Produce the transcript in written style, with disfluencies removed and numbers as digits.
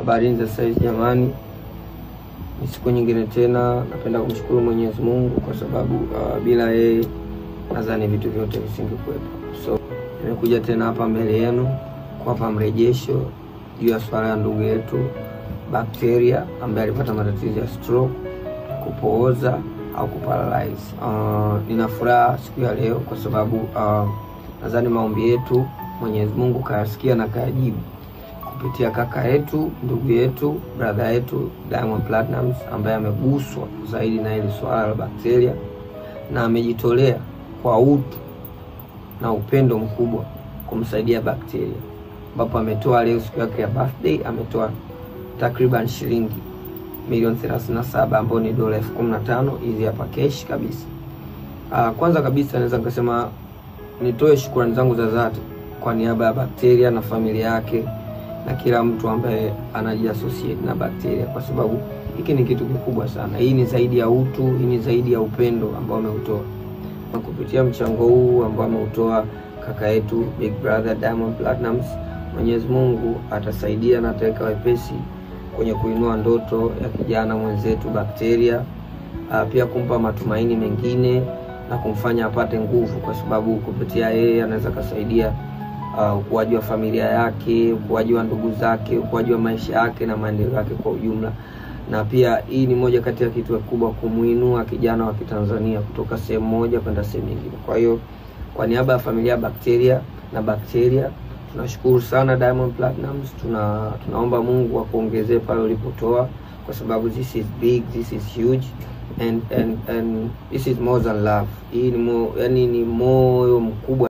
Habari za sasa jamani. Ni siku nyingine tena. Napenda kumshukuru Mwenyezi Mungu kwa sababu bila yeye nadhani vitu vyote visingekuwepo. So nimekuja tena hapa mbele yenu kuwapa mrejesho juu ya swala ya ndugu yetu Bacteria ambaye alipata matatizo ya stroke, kupooza au kuparalyze. Nina furaha siku ya leo kwa sababu nadhani maombi yetu Mwenyezi Mungu kayasikia na kayajibu kupitia kaka yetu, ndugu yetu, brother yetu Diamond Platnumz ambaye ameguswa zaidi na ile swala la Bacteria na amejitolea kwa utu na upendo mkubwa kumsaidia Bacteria, ambapo ametoa leo siku yake ya birthday, ametoa takriban shilingi milioni 37 ambapo ni dola 15,000 hizi hapa cash kabisa. Kwanza kabisa naweza kusema nitoe shukrani zangu za dhati kwa niaba ya Bacteria na familia yake na kila mtu ambaye anajiassociate na Bacteria, kwa sababu hiki ni kitu kikubwa sana. Hii ni zaidi ya utu, hii ni zaidi ya upendo ambao ameutoa. Na kupitia mchango huu ambao ameutoa kaka yetu Big Brother Diamond Platnumz, Mwenyezi Mungu atasaidia na ataweka wepesi kwenye kuinua ndoto ya kijana mwenzetu Bacteria, pia kumpa matumaini mengine na kumfanya apate nguvu, kwa sababu kupitia yeye anaweza kusaidia ukuaji wa familia yake, ukuaji wa ndugu zake, ukuaji wa maisha yake na maendeleo yake kwa ujumla. Na pia hii ni moja kati ya kitu kikubwa kumuinua kijana wa Kitanzania kutoka sehemu moja kwenda sehemu nyingine. Kwa hiyo kwa niaba ya familia ya Bacteria na Bacteria tunashukuru sana Diamond Platnumz. Tunaomba Mungu akuongezee pale ulipotoa, kwa sababu this is big, this is huge and this is more than love. Hii ni ni moyo mkubwa